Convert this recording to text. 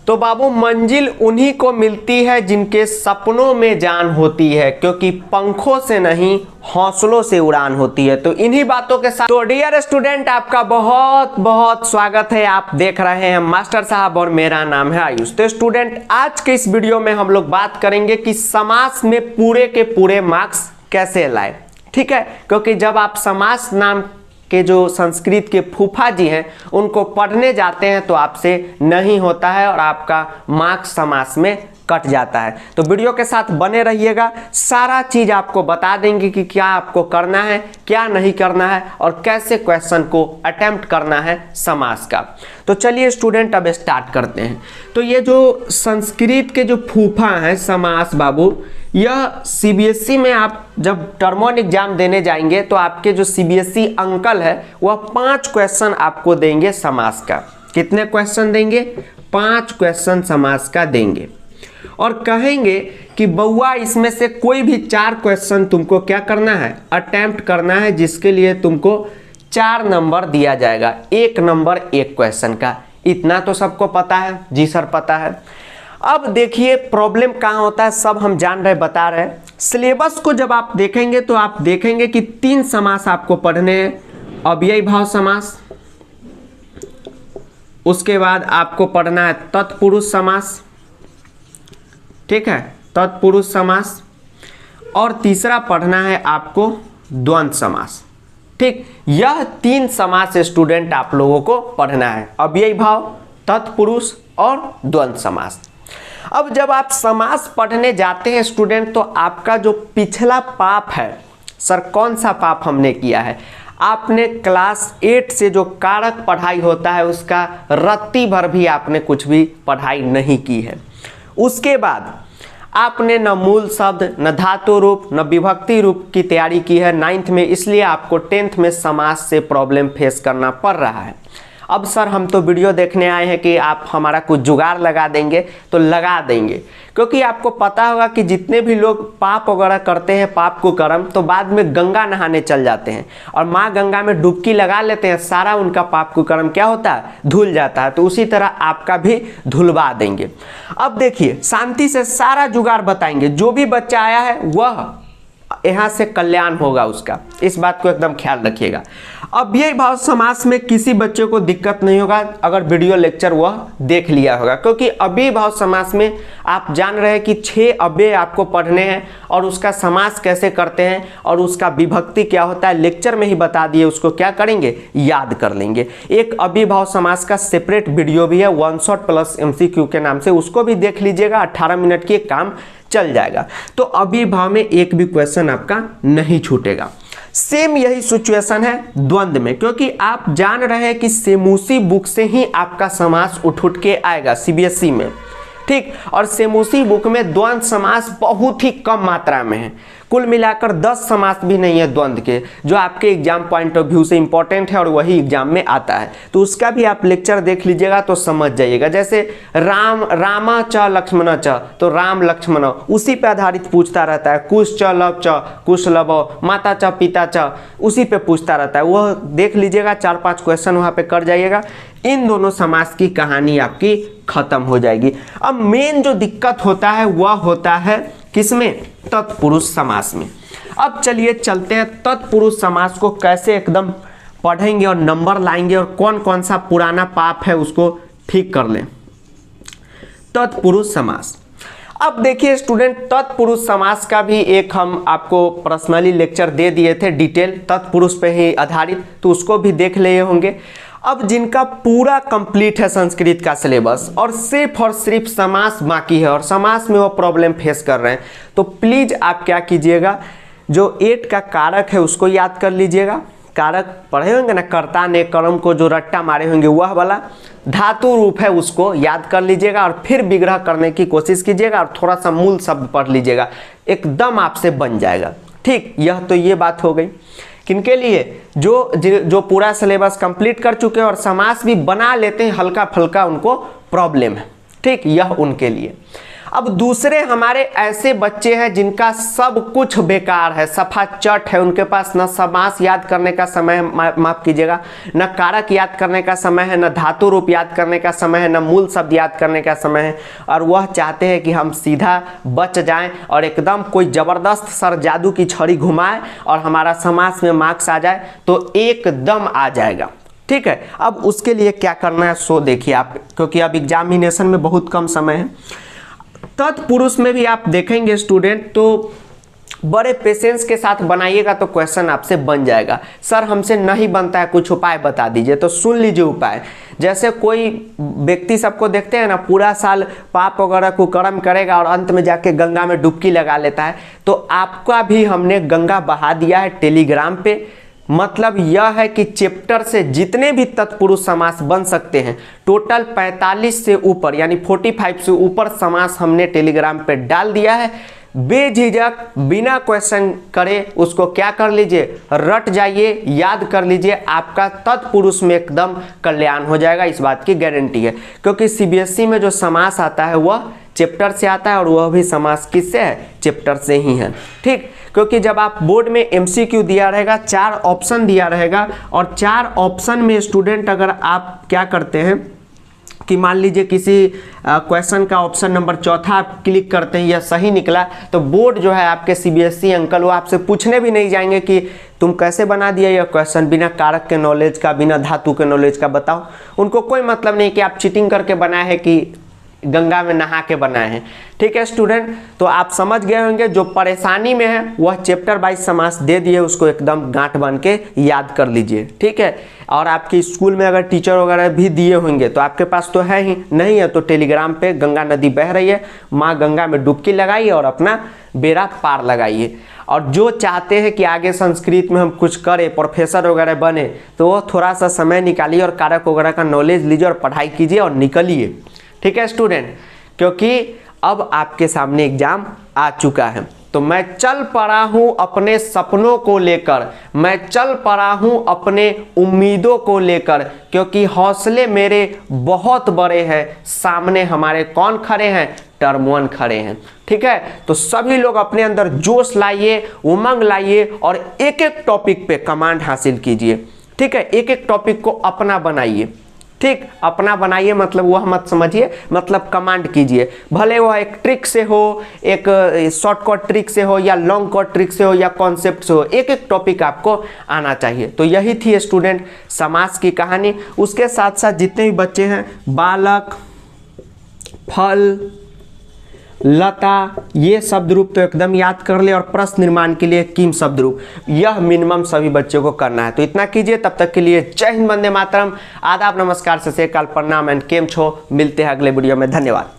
तो बाबू मंजिल उन्हीं को मिलती है जिनके सपनों में जान होती है, क्योंकि पंखों से नहीं हौसलों से उड़ान होती है। तो इन्हीं बातों के साथ तो डियर स्टूडेंट, आपका बहुत बहुत स्वागत है। आप देख रहे हैं मास्टर साहब और मेरा नाम है आयुष। तो स्टूडेंट, आज के इस वीडियो में हम लोग बात करेंगे कि समास में पूरे के पूरे मार्क्स कैसे लाए। ठीक है, क्योंकि जब आप समास नाम के जो संस्कृत के फूफा जी हैं उनको पढ़ने जाते हैं तो आपसे नहीं होता है और आपका मार्क्स समास में कट जाता है। तो वीडियो के साथ बने रहिएगा, सारा चीज आपको बता देंगे कि क्या आपको करना है, क्या नहीं करना है और कैसे क्वेश्चन को अटेम्प्ट करना है समास का। तो चलिए स्टूडेंट, अब स्टार्ट करते हैं। तो ये जो संस्कृत के जो फूफा हैं समास बाबू, यह सीबीएसई में आप जब टर्म 1 एग्जाम देने जाएंगे तो आपके जो सीबीएसई अंकल है वह 5 क्वेश्चन आपको देंगे समास का। कितने क्वेश्चन देंगे? 5 क्वेश्चन समास का देंगे और कहेंगे कि बउआ इसमें से कोई भी 4 क्वेश्चन तुमको क्या करना है, अटेम्प्ट करना है, जिसके लिए तुमको 4 नंबर दिया जाएगा, 1 नंबर 1 क्वेश्चन का। इतना तो सबको पता है। जी सर पता है। अब देखिए प्रॉब्लम कहाँ होता है, सब हम जान रहे, बता रहे। सिलेबस को जब आप देखेंगे तो आप देखेंगे कि 3 समास आपको पढ़ने हैं। अव्ययी भाव समास, उसके बाद आपको पढ़ना है तत्पुरुष समास, ठीक है, तत्पुरुष समास, और तीसरा पढ़ना है आपको द्वंद्व समास। ठीक, यह 3 समास स्टूडेंट आप लोगों को पढ़ना है, अव्ययी भाव, तत्पुरुष और द्वंद्व समास। अब जब आप समास पढ़ने जाते हैं स्टूडेंट तो आपका जो पिछला पाप है, सर कौन सा पाप हमने किया है, आपने क्लास 8 से जो कारक पढ़ाई होता है उसका रत्ती भर भी आपने कुछ भी पढ़ाई नहीं की है। उसके बाद आपने न मूल शब्द, न धातु रूप, न विभक्ति रूप की तैयारी की है 9th में, इसलिए आपको 10th में समास से प्रॉब्लम फेस करना पड़ रहा है। अब सर हम तो वीडियो देखने आए हैं कि आप हमारा कुछ जुगाड़ लगा देंगे, तो लगा देंगे, क्योंकि आपको पता होगा कि जितने भी लोग पाप वगैरह करते हैं, पाप को कर्म, तो बाद में गंगा नहाने चल जाते हैं और माँ गंगा में डुबकी लगा लेते हैं, सारा उनका पाप को कर्म क्या होता है, धुल जाता है। तो उसी तरह आपका भी धुलवा देंगे। अब देखिए शांति से सारा जुगाड़ बताएंगे, जो भी बच्चा आया है वह यहाँ से कल्याण होगा उसका, इस बात को एकदम ख्याल रखिएगा। अव्ययी भाव समास में किसी बच्चे को दिक्कत नहीं होगा अगर वीडियो लेक्चर वह देख लिया होगा, क्योंकि अव्ययी भाव समास में आप जान रहे हैं कि 6 अव्यय आपको पढ़ने हैं और उसका समास कैसे करते हैं और उसका विभक्ति क्या होता है लेक्चर में ही बता दिए, उसको क्या करेंगे, याद कर लेंगे। एक अव्ययी भाव समास का सेपरेट वीडियो भी है, 1 शॉट प्लस MCQ के नाम से, उसको भी देख लीजिएगा, 18 मिनट की काम चल जाएगा। तो अव्ययी भाव में एक भी क्वेश्चन आपका नहीं छूटेगा। सेम यही सिचुएशन है द्वंद्व में, क्योंकि आप जान रहे हैं कि सेमूसी बुक से ही आपका समास उठ के आएगा सीबीएसई में। ठीक, और सेमूसी बुक में द्वंद्व समास बहुत ही कम मात्रा में है, कुल मिलाकर 10 समास भी नहीं है द्वंद्व के, जो आपके एग्जाम पॉइंट ऑफ व्यू से इंपॉर्टेंट है और वही एग्जाम में आता है। तो उसका भी आप लेक्चर देख लीजिएगा तो समझ जाइएगा। जैसे रामा च लक्ष्मण च, तो राम लक्ष्मण उसी पे आधारित पूछता रहता है। कुश च लब च, कुश लब, माता च पिता च, उसी पे पूछता रहता है, वह देख लीजिएगा, 4-5 क्वेश्चन वहाँ पे कर जाइएगा। इन दोनों समास की कहानी आपकी खत्म हो जाएगी। अब मेन जो दिक्कत होता है वह होता है किसमें, तत्पुरुष समास में। अब चलिए चलते हैं तत्पुरुष समास को कैसे एकदम पढ़ेंगे और नंबर लाएंगे और कौन कौन सा पुराना पाप है उसको ठीक कर लें। तत्पुरुष समास, अब देखिए स्टूडेंट, तत्पुरुष समास का भी एक हम आपको पर्सनली लेक्चर दे दिए थे डिटेल, तत्पुरुष पे ही आधारित, तो उसको भी देख लिए होंगे। अब जिनका पूरा कंप्लीट है संस्कृत का सिलेबस और सिर्फ समास बाकी है और समास में वो प्रॉब्लम फेस कर रहे हैं, तो प्लीज आप क्या कीजिएगा, जो 8 का कारक है उसको याद कर लीजिएगा। कारक पढ़े होंगे ना, कर्ता ने कर्म को जो रट्टा मारे होंगे वह वाला, धातु रूप है उसको याद कर लीजिएगा और फिर विग्रह करने की कोशिश कीजिएगा और थोड़ा सा मूल शब्द पढ़ लीजिएगा, एकदम आपसे बन जाएगा। ठीक, यह तो ये बात हो गई किनके लिए, जो पूरा सिलेबस कंप्लीट कर चुके हैं और समास भी बना लेते हैं, हल्का फुल्का उनको प्रॉब्लम है। ठीक, यह उनके लिए। अब दूसरे हमारे ऐसे बच्चे हैं जिनका सब कुछ बेकार है, सफा चट है, उनके पास न समास याद करने का समय है, माफ कीजिएगा, न कारक याद करने का समय है, न धातु रूप याद करने का समय है, न मूल शब्द याद करने का समय है, और वह चाहते हैं कि हम सीधा बच जाएं और एकदम कोई जबरदस्त सर जादू की छड़ी घुमाए और हमारा समास में मार्क्स आ जाए, तो एकदम आ जाएगा। ठीक है, अब उसके लिए क्या करना है सो देखिए आप, क्योंकि अब एग्जामिनेशन में बहुत कम समय है। तत्पुरुष में भी आप देखेंगे स्टूडेंट तो बड़े पेशेंस के साथ बनाइएगा तो क्वेश्चन आपसे बन जाएगा। सर हमसे नहीं बनता है, कुछ उपाय बता दीजिए, तो सुन लीजिए उपाय। जैसे कोई व्यक्ति सबको देखते हैं ना, पूरा साल पाप वगैरह को कर्म करेगा और अंत में जाके गंगा में डुबकी लगा लेता है, तो आपका भी हमने गंगा बहा दिया है टेलीग्राम पे। मतलब यह है कि चैप्टर से जितने भी तत्पुरुष समास बन सकते हैं, टोटल 45 से ऊपर यानी 45 से ऊपर समास हमने टेलीग्राम पे डाल दिया है। बेझिझक बिना क्वेश्चन करे उसको क्या कर लीजिए, रट जाइए, याद कर लीजिए, आपका तत्पुरुष में एकदम कल्याण हो जाएगा, इस बात की गारंटी है। क्योंकि सीबीएसई में जो समास आता है वह चैप्टर से आता है और वह भी समास किससे है, चैप्टर से ही है। ठीक, क्योंकि जब आप बोर्ड में एमसीक्यू दिया रहेगा, 4 ऑप्शन दिया रहेगा, और 4 ऑप्शन में स्टूडेंट अगर आप क्या करते हैं कि मान लीजिए किसी क्वेश्चन का ऑप्शन नंबर 4 आप क्लिक करते हैं, यह सही निकला, तो बोर्ड जो है आपके सीबीएसई अंकल वो आपसे पूछने भी नहीं जाएंगे कि तुम कैसे बना दिया यह क्वेश्चन, बिना कारक के नॉलेज का, बिना धातु के नॉलेज का बताओ। उनको कोई मतलब नहीं कि आप चीटिंग करके बनाए हैं कि गंगा में नहा के बनाए हैं। ठीक है स्टूडेंट, तो आप समझ गए होंगे, जो परेशानी में है वह चैप्टर वाइज समास दे दिए, उसको एकदम गांठ बन के याद कर लीजिए। ठीक है, और आपके स्कूल में अगर टीचर वगैरह भी दिए होंगे तो आपके पास तो है ही, नहीं है तो टेलीग्राम पे गंगा नदी बह रही है, माँ गंगा में डुबकी लगाइए और अपना बेड़ा पार लगाइए। और जो चाहते हैं कि आगे संस्कृत में हम कुछ करें, प्रोफेसर वगैरह बने, तो वो थोड़ा सा समय निकालिए और कारक वगैरह का नॉलेज लीजिए और पढ़ाई कीजिए और निकलिए। ठीक है स्टूडेंट, क्योंकि अब आपके सामने एग्जाम आ चुका है। तो मैं चल पड़ा हूं अपने सपनों को लेकर, मैं चल पड़ा हूं अपने उम्मीदों को लेकर, क्योंकि हौसले मेरे बहुत बड़े हैं, सामने हमारे कौन खड़े हैं, टर्म 1 खड़े हैं। ठीक है, तो सभी लोग अपने अंदर जोश लाइए, उमंग लाइए और एक एक टॉपिक पे कमांड हासिल कीजिए। ठीक है, एक एक टॉपिक को अपना बनाइए। ठीक, अपना बनाइए मतलब वह मत समझिए, मतलब कमांड कीजिए, भले वह एक ट्रिक से हो, एक शॉर्टकट ट्रिक से हो या लॉन्ग कट ट्रिक से हो या कॉन्सेप्ट से हो, एक एक टॉपिक आपको आना चाहिए। तो यही थी स्टूडेंट समास की कहानी। उसके साथ साथ जितने भी बच्चे हैं, बालक, फल, लता, ये शब्द रूप तो एकदम याद कर ले, और प्रश्न निर्माण के लिए किम शब्द रूप, यह मिनिमम सभी बच्चों को करना है। तो इतना कीजिए, तब तक के लिए जय हिंद, वंदे मातरम, आदाब, नमस्कार, सत श्री अकाल, प्रणाम एंड केम छो। मिलते हैं अगले वीडियो में, धन्यवाद।